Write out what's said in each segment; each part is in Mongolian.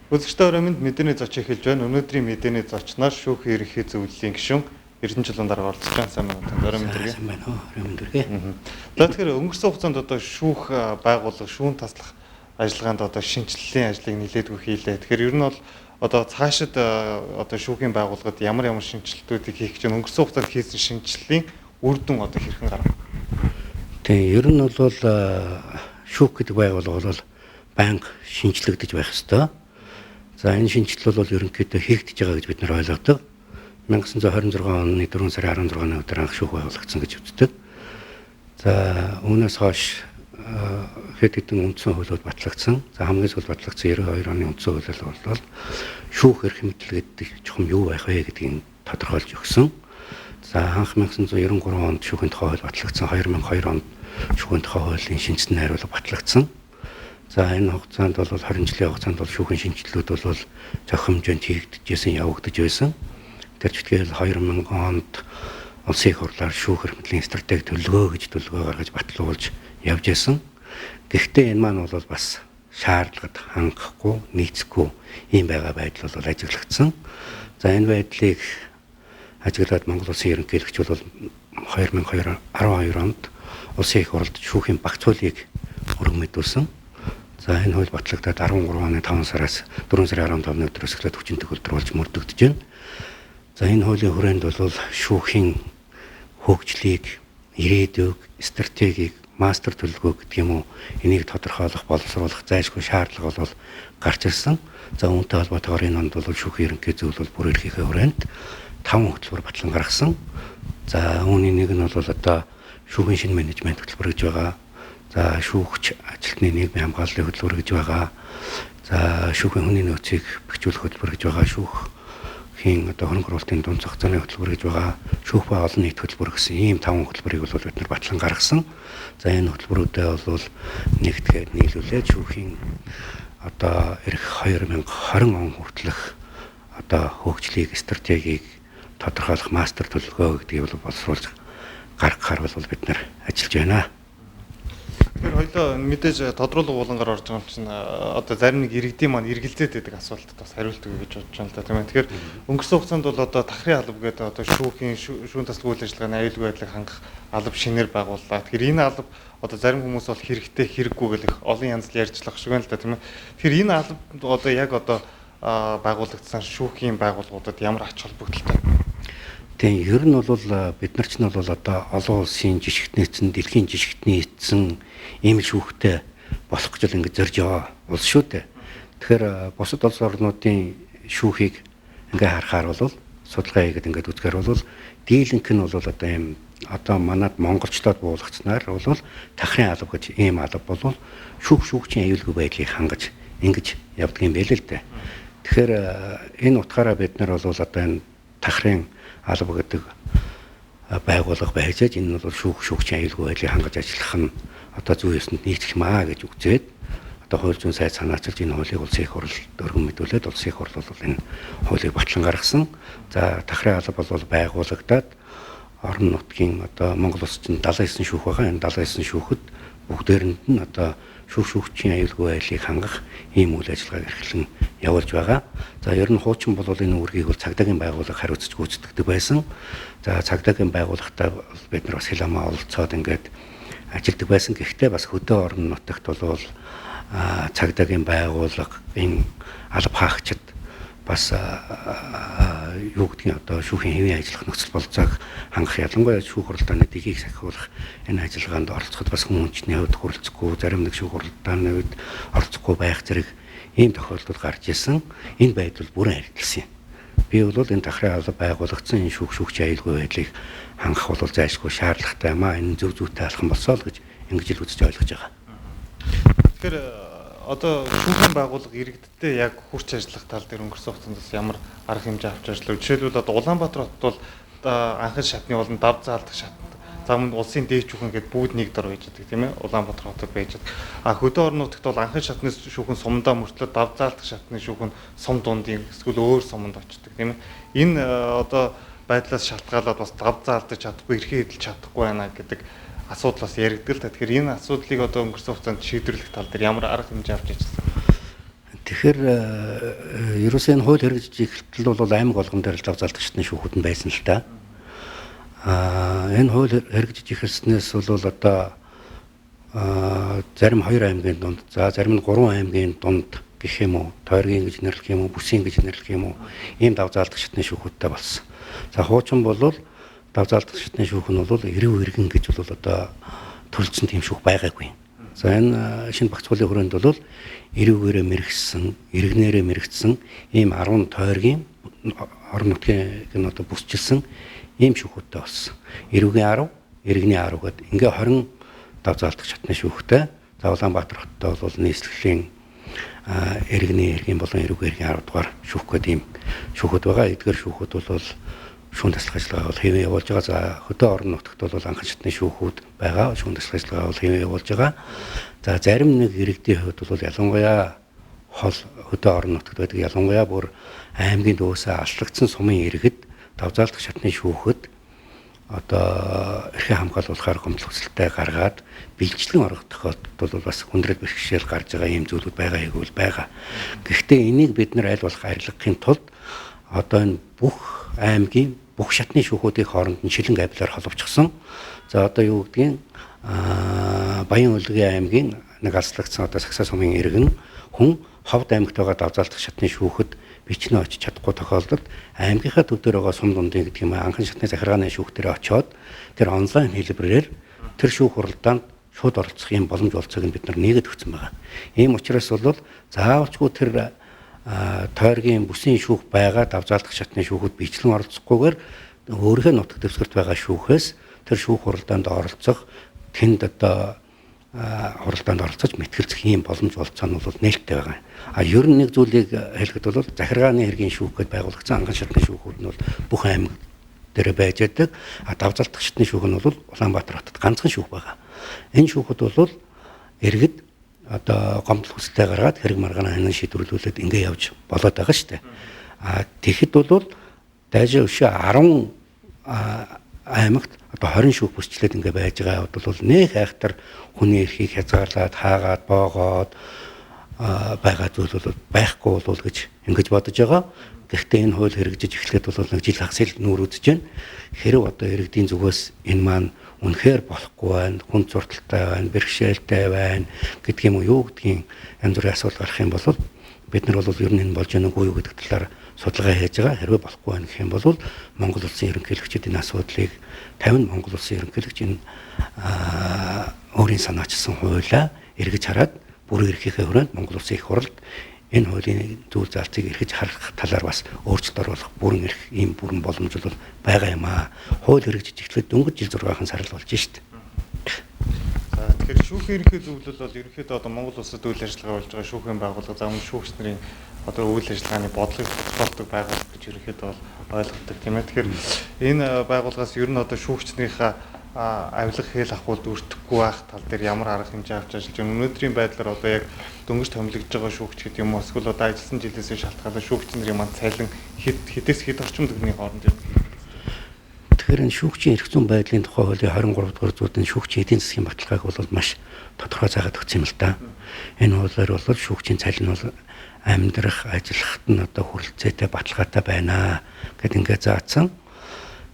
Үзэгчдээ өрөөнд мэдээний зоч эхэлж байна. Өнөөдрийн мэдээний зочноор шүүхийн ерөнхий зөвлөлийн гишүүн Эрдэнэжилэн дарга оролцож байгаа сайн байна. Өрөө мэндэргээ. Сайн байна уу? Өрөө мэндэргээ. За тэгэхээр өнгөрсөн хугацаанд одоо шүүх байгууллага, шүүн таслах ажиллагаанд одоо шинжилгэлийн ажлыг нэлээдгүй хийлээ. Тэгэхээр ер нь бол одоо цаашид одоо шүүхийн байгууллагад ямар шинжилтүүдийг хийх гэж өнгөрсөн хугацаанд хийсэн шинжилгэлийн үр дүн одоо хэрхэн гарав? Тэгээ ер нь бол шүүх гэдэг байгууллага бол банк шинжлэгдэж байх ёстой. За энэ шинжилэл бол ерөнхийдөө хийгдэж байгаа гэж бид нар ойлгодог. 1926 оны 4 сарын 16-ны өдөр анх шүүх байгуулагдсан гэж үздэг. За үүнээс хойш хэд хэдэн үндсэн хуулиуд батлагдсан. За хамгийн сүүлд батлагдсан 92 оны үндсэн хуулиуд бол шүүх эрх мэдэл гэдэг чухам юу байх вэ гэдгийг тодорхойлж өгсөн. За анх 1993 онд шүүхийн тухай хууль батлагдсан. 2002 онд шүүхийн тухай хуулийн шинжилсэн найруулга батлагдсан. За энэ хугацаанд бол 20 жилийн хугацаанд бол шүүхийн шинжилгүүд бол зохион хэмжээнд хийгдэж явагдаж байсан. Тэр чигтэл 2000 онд улсын их хурлаар шүүх эрх мэдлийн стратеги төлөвлөгөө гэж төлөвлөгөө гаргаж батлуулж явж байсан. Гэхдээ энэ маань бол бас шаардлагад хангахгүй, нийцэхгүй ийм байгаа байдал бол ажиглагдсан. За энэ байдлыг ажиглаад Монгол Улсын ерөнхийлөгч бол 2012 онд улсын их хурлд шүүхийн багц хуулийг өргөмжлүүлсэн. За энэ хууль батлагдаад 13 оны 5 сараас 4 сарын 15-ны өдрөөс эхлээд хүчин төгөлдөр болж мөрдөгдөж байна. За энэ хуулийн хүрээнд бол шүүхийн хөгжлийг, ирээдүйг, стратегийг, мастер төлөвлөгөө гэдэг юм уу энийг тодорхойлох, боловсруулах зайлшгүй шаардлага бол гарч ирсэн. За үүнтэй холбоотойгоор энэ онд бол шүүхийн ерөнхий зөвлөл бүр эрхийнхээ хүрээнд 5 хөтөлбөр батлан гаргасан. За үүний нэг нь бол одоо шүүхийн шинэ менежмент хөтөлбөр гэж байгаа. За шүүгч ажилтны нийгмийн хамгааллын хөтөлбөр гэж байгаа. За шүүхийн хүний нөөцийг бэхжүүлэх хөтөлбөр гэж байгаа. Шүүхийн одоо хөрөнгө оруулалтын дунд зах зээний хөтөлбөр гэж байгаа. Шүүх ба олон нийт хөтөлбөр гэсэн ийм 5 хөтөлбөрийг бол бид нар батлан гаргасан. За энэ хөтөлбөрүүдээ бол нэгтгэхэд нийлүүлээд шүүхийн одоо эх 2020 он хүртэлх одоо хөгжлийг, стратегийг тодорхойлох мастер төлөвлөгөө гэдгийг бол боловсруулж гаргахаар бол бид нар ажиллаж байна. Тэгэхээр хоёлоо мэдээж тодруулга уулангаар орж байгаа юм чинь одоо зарим нэг иргэдийн маань эргэлзээд байдаг асуултад бас хариулт өгье гэж бодож байна л да тийм ээ. Тэгэхээр өнгөрсөн хугацаанд бол одоо тахрын алба гэдэг одоо шүүхийн шүүн таслах үйл ажиллагааны аюулгүй байдлыг хангах алба шинээр байгууллаа. Тэгэхээр энэ алба одоо зарим хүмүүс бол хэрэгтэй хэрэггүй гэх олон янзл ярьжлах шиг байна л да тийм ээ. Тэгэхээр энэ алба одоо яг одоо байгуулагдсан шүүхийн байгууллагуудад ямар ач холбогдолтой? Тэгээ ер нь бол бид нар ч нь бол одоо олон улсын жишгт нийцэн, дэлхийн жишгт нийцсэн ийм шүүхтэй болох гэж ингэж зорж байгаа улс шүү дээ. Тэгэхээр бусад улс орнуудын шүүхийг ингээ харахаар бол судалгаа хийгээд ингээд үзэхээр бол дийлэнх нь бол одоо ийм одоо манад монголчлоод буулгацснаар бол тахрын алба гэж ийм алба бол шүүгчийн аюулгүй байдлыг хангаж ингэж явдаг юм байл л дээ. Тэгэхээр энэ утгаараа бид нар бол одоо энэ тахрын алба гэдэг байгууллага байж энэ бол шүүгчийн аюулгүй байдлыг хангаж ажиллах нь одоо зүй ёсонд нийцэх маа гэж үзээд одоо хууль зүйн сайд санаачилж энэ хуулийг улсын их хурлд өргөн мэдүүлээд улсын их хурл бол энэ хуулийг батлан гаргасан. За тахрын алба бол байгуулагдаад орон нутгийн одоо Монгол улс чинь 79 шүүх байгаа. Энэ 79 шүүхэд бүгдээрэнд нь одоо шүүгчийн аюулгүй байдлыг хангах ийм үйл ажиллагааг эрхлэн явуулж байгаа. За ер нь хуучин бол энэ үүргийг бол цагдаагийн байгууллага хариуцж гүйцэтгэдэг байсан. За цагдаагийн байгууллагатай бид нар бас хил хамаа ололцоод ингээд ажилдаг байсан. Гэхдээ бас хөдөө орон нутагт бол цагдаагийн байгууллагын алба хаагчид бас юу гэдгийг одоо шүүхийн хэвийн ажиллах нөхцөл болцоог хангах ялангуяа шүүх хуралдааны дэгийг сахиулах энэ ажиллагаанд оролцоход бас хүмүүнчний хувьд хүрэлцэхгүй, зарим нэг шүүх хуралдааны хувьд оролцохгүй байх зэрэг ийм тохиолдол гарч ирсэн. Энэ байдал бүрэн арилсан юм. Би бол энэ тахрын алба байгуулагдсан энэ шүүгчийн аюулгүй байдлыг хангах бол зайлшгүй шаардлагатай юм аа. Энэ зөв зүйтэй алхам болсоо л гэж ингэж л үзэж ойлгож байгаа. Тэгэхээр одоо шүүхийн байгууллага иргэдтэй яг хүч ажиллах тал дээр өнгөрсөн хугацаанд ямар арга хэмжээ авч ажиллав? Жишээлбэл одоо Улаанбаатар хот бол анхны шатны болон дав заалдах шат зам улсын дээд шүүхэн гэдэг бүгд нэг дор байж байгаа тийм ээ. Улаанбаатар хотод байж байгаа. Хөдөө орон нутагт бол анхны шатны шүүхэн сумдаа мөртлөө дав заалдах шатны шүүхэн сум дундын эсвэл өөр суманд очдог тийм ээ. Энэ одоо байдлаас шалтгаалаад бас дав заалдаж чадахгүй, эрхээ эдэлж чадахгүй байна гэдэг асуудал бас яригддаг л та. Тэгэхээр энэ асуудлыг одоо өнгөрсөн хугацаанд шийдвэрлэх тал дээр ямар арга хэмжээ авч ажилласан? Тэгэхээр ерөөсөө энэ хууль хэрэгжиж эхэлтэл бол аймаг болгон дээр л зав залтчдын шүүхүүд нь байсан л та. Энэ хууль хэрэгжиж эхэлснээс бол одоо зарим 2 аймгийн дунд, за зарим нь 3 аймгийн дунд гэх юм уу, тойргийн гэж нэрлэх юм уу, бүсийн гэж нэрлэх юм уу, ийм дав залтчдын шүүхүүдтэй болсон. За хуучин бол дав залтчдын шүүх нь бол эрүү иргэн гэж бол одоо төрөлцсөн тийм шүүх байгаагүй. За энэ шинэ багц хуулийн хүрээнд бол эрүүгээрээ мэрэгсэн, иргэнээрээ мэрэгдсэн ийм 10 тойргийн орон нутгийн одоо бүсчилсэн ийм шүүхүүдтэй болсон. Эрүүгийн 10, иргэний 10 гэдэг ингээ 20 дав заалтах шатны шүүхтэй. За Улаанбаатар хоттой бол нийслэлийн иргэний эргийн болон эрүүгийн эргийн 10 дугаар шүүх гэдэг ийм шүүхүүд байгаа. Эдгээр шүүхүүд бол шүүн таслах ажиллагаа бол хэвэн явуулж байгаа. За хөдөө орон нутагт бол анхан шатны шүүхүүд байгаа. Шүүн таслах ажиллагаа бол хэвэн явуулж байгаа. За зарим нэг иргэдийн хувьд бол ялангуяа хол хөдөө орон нутагт байдаг ялангуяа бүр аймгийн дөөсөө алслагдсан сумын иргэд дав заалтах шатны шүүхэд одоо эрхээ хамгаалуулахаар гомдол хүсэлтээ гаргаад бэлжлэн орох тохиолдолд бол бас хүндрэл бэрхшээл гарч байгаа ийм зүйлүүд байгаа гэвэл байгаа. Гэхдээ энийг бид нар аль болох арилгахын тулд одоо энэ бүх аймгийн бүх шатны шүүхүүдийн хооронд нь шилэн гавлаар холбогдсон. За одоо юу гэдгийг Баян Улгийн аймгийн нэг алслагдсан одоо Сагсаа сумын иргэн хүн Ховд аймагт байгаа дав заалтах шатны шүүхэд бичнэ очиж чадахгүй тохиолдолд аймгийнхаа төв дээр байгаа сум дундын гэдэг юм анхан шатны захиргааны шүүх дээр очиод тэр онлайн хэлбэрээр тэр шүүх хуралдаанд шууд оролцох юм боломж олцоог нь бид нар нэгэд өгсөн байгаа. Ийм учраас бол заавалчгүй тэр тойргийн бүсийн шүүх байгаа дав заалтах шатны шүүхэд бичлэн оролцохгүйгээр өөрийнхөө нутаг дэвсгэрт байгаа шүүхээс тэр шүүх хуралдаанд оролцох тэнд одоо хуралдаанд оролцож мэтгэлцэх ийм боломж олцоо нь бол нээлттэй байгаа. Ер нь нэг зүйлийг хэлэхэд бол захиргааны хэргийн шүүх гэдээ байгуулагдсан анхан шатны шүүхүүд нь бол бүх аймаг дээр байж байдаг. Дав залтах шатны шүүх нь бол Улаанбаатар хотод ганцхан шүүх байгаа. Энэ шүүхүүд бол иргэд одоо гомдол хүсэлтээ гаргаад хэрэг маргаанаа хянан шийдвэрлүүлээд ингэ явж болоод байгаа шүү дээ. Тэгэхэд бол дайжаа өшөө 10 аймагт одоо 20 шүүх бүсчлээд ингэ байж байгаа бол нэг хайхтар хүний эрхийг хязгаарлаад хаагаад боогоод байгаа зүйл бол байхгүй болов гэж ингэж бодож байгаа. Гэхдээ энэ хууль хэрэгжиж эхлэхэд бол нэг жил хагас ил нүүрүүдж байна. Хэрэг одоо иргэдийн зүгээс энэ маань үнэхээр болохгүй байна, хүн зурдалтай байна, бэрхшээлтэй байна гэдэг юм уу юу гэдгийг янз бүрийн асуудал гарах юм бол бид нар бол ер нь энэ болж байгаа юу гэдэг талаар судалгаа хийж байгаа. Хэрвээ болохгүй байна гэх юм бол Монгол улсын ерөнхийлөгчид энэ асуудлыг 50 Монгол улсын ерөнхийлөгч энэ өөрийн санаачилсан хуулиа эргэж хараад бүр эрхийнхээ хүрээнд Монгол улсын их хурлд энэ хуулийн зүйл залтыг эргэж харах талаар бас өөрчлөлт оруулах бүрэн эрх ийм бүрэн боломж бол байгаа юм аа. Хууль хэрэгжиж эхлээд дөнгөж жил 6 сар л болж шít. За тэгэхээр шүүхийн ерөнхий зөвлөл бол ерөнхийдөө одоо Монгол улсад үйл ажиллагаа болж байгаа шүүхийн байгууллага замун шүүгч нарын одоо үйл ажиллагааны бодлогыг тодорхойлдог байгууллага гэж ерөнхийдөө бол ойлгогддог тийм ээ. Тэгэхээр энэ байгууллагаас ер нь одоо шүүгчнийхээ авилга хэл ахуйд өртөхгүй байх тал дээр ямар арга хэмжээ авч ажиллаж байна. Өнөөдрийн байдлаар одоо яг дөнгөж томилогдож байгаа шүүгч гэдэг юм уу эсвэл одоо ажилласан жилээс шалтгаалаад шүүгч нарын маань цалин хэдээс хэд орчим төгрөгийн хооронд юм. Тэгэхээр энэ шүүгчийн эрх зүйн байдлын тухай хуулийн 23 дугаар зүйлд шүүгчийн эдийн засгийн баталгааг бол маш тодорхой заагаад өгсөн юм л да. Энэ хуулиар бол шүүгчийн цалин бол амьдрах, ажиллахад нь одоо хүрэлцээтэй баталгаатай байна гэд ингээд заасан.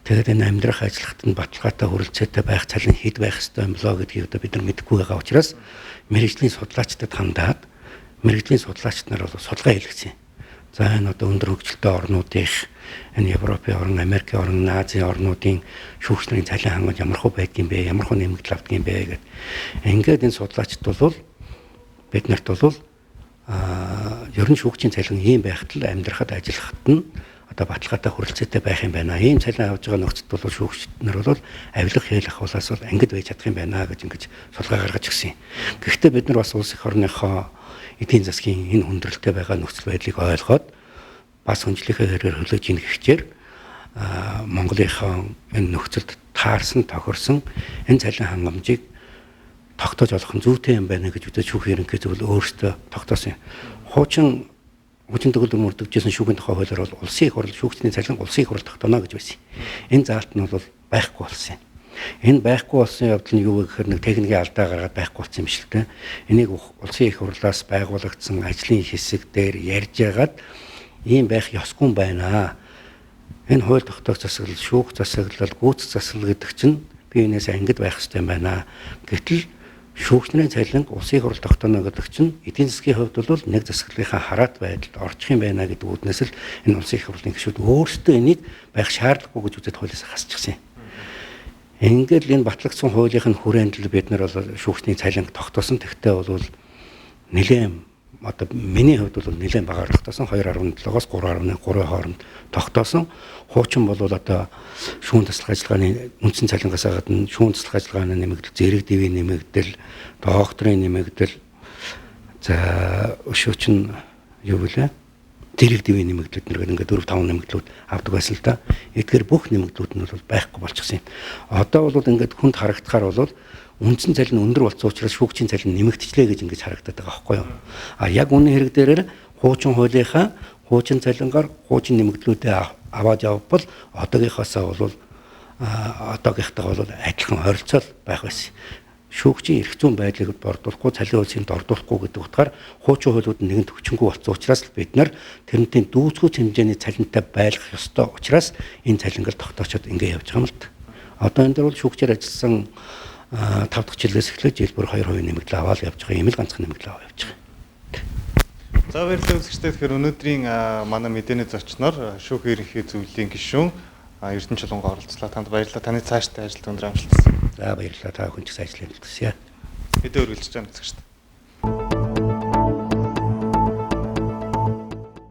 Тэгээд энэ амьдрах, ажиллахад нь баталгаатай хүрэлцээтэй байх цалин хэд байх ёстой юм болоо гэдгийг одоо бид нар мэдэхгүй байгаа учраас мэрэгжлийн судлаачдад хандаад мэрэгжлийн судлаач нар бол судалгаа хийлгэсэн. За энэ одоо өндөр хөгжилтэй орнуудын энэ Европын орн, Америкийн орн, Азийн орнуудын шүүгч нарын цалин хангамж ямархуу байдгийм бэ, ямархуу нэмэгдэл авдгийм бэ гэдэг. Ингээд энэ судлаачд бол бид нарт бол ер нь шүүгчийн цалин ийм байхад л амьдрахад, ажиллахад нь одоо баталгаатай хүрэлцээтэй байх юм байна. Ийм цалин авж байгаа нөхцөлд бол шүүгч нар бол авилга хэл ахуулаас бол ангид байж чадах юм байна гэж ингэж судалгаа гаргаж өгсөн. Гэхдээ бид нар бас улс их орныхоо эдийн засгийн энэ хүндрэлтэй байгаа нөхцөл байдлыг ойлгоод бас хүнжлийнхээ хэрээр хөлөөж ийн гихчээр Монголынхаа энэ нөхцөлд таарсан, тохирсон энэ цалин хангамжийг тогтоож олох нь зүйтэй юм байна гэж үзэж шүүхийн ерөнхий зөвлөл өөрсдөө тогтоосон. Хуучин төгөлдөр мөрдөгжсэн шүүхийн тухай хуулиар бол улсын их хурл шүүгчдийн цалин улсын их хурл тогтооно гэж байсан. Энэ заалт нь бол байхгүй болсон юм. Энэ байхгүй болсон явдал нь юу вэ гэхээр нэг техникийн алдаа гаргаад байхгүй болсон юм шиг л дээ. Энийг улсын их хурлаас байгуулагдсан ажлын хэсэг дээр ярьж яагаад ийм байх ёсгүй байна. Энэ хууль тогтоох засаглал, шүүх засаглал, гүйцэх засаглал гэдэг чинь би энэс ангид байх хэрэгтэй юм байна. Гэтэл шүүгчнэрийн цалинг улсын хурал тогтооно гэдэг чинь эдийн засгийн хувьд бол нэг засаглалынхаа хараат байдалд орчих юм байна гэдэг үүднээс л энэ улсын их хурлын гишүүд өөрсдөө энийг байх шаардлагагүй гэж үзээд хуулиас хасчихсан юм. Ингээд энэ батлагдсан хуулийн хүрээнд л бид нар бол шүүгчний цалинг тогтоосон. Тэгтээ бол нэлээд одоо миний хувьд бол нэлээд багаар тогтоосон 2.7-оос 3.3-ын хооронд тогтоосон. Хуучин бол одоо шүүн таслах ажиллагааны үндсэн цалингаас гадна шүүн таслах ажиллагааны нэмэгдэл, зэрэг дэвийн нэмэгдэл, докторийн нэмэгдэл, за өшөөч нь юу вүлээ? Зэрэг дэвийн нэмэгдлүүд нэр ингээд 4-5 нэмэгдлүүд авдаг байсан л да. Эдгээр бүх нэмэгдлүүд нь бол байхгүй болчихсон юм. Одоо бол ингээд хүнд харагдахаар бол үндсэн цалин өндөр болсон учраас шүүгчийн цалин нэмэгдчихлээ гэж ингэж харагдаад байгаа байхгүй юу? А яг үнэн хэрэг дээрээ хуучин хуулийнхаа хуучин цалингаар хуучин нэмэгдлүүдээ аваад явбал одоогийнхоосоо бол одоогийнхтайгаа бол адилхан ойролцоол байх байсан. Шүүгчийн эрх зүйн байдлыг бордуулахгүй, цалин хөлсөнд ордуулахгүй гэдэг утгаар хуучин хуулиуд нэгэн төвчнгүү болсон учраас л бид нар тэрнтэй дүүцгүүц хэмжээний цалинтай байлгах ёстой учраас энэ цалингаар тогтоочод ингэ явж байгаа юм л да. Одоо энэ дээр бол шүүгчээр ажилласан 5 дахь жилээс эхлээд жилбэр 2% нэмэгдэл аваад явж байгаа юм л ганцхан нэмэгдэл аваад явж байгаа. За баярлалаа үзэгчдээ. Тэгэхээр өнөөдрийн манай мэдээний зочноор шүүх ерөнхий зөвлөлийн гишүүн Эрдэнэ Чулуунга оролцлоо. Танд баярлалаа. Таны цаашдаа ажилд өндөр амжилт хүсье. За баярлалаа. Та бүхэн ч сайн ажиллана гэсэн. Мэдээ өргөлж байгаа үзэгчдээ.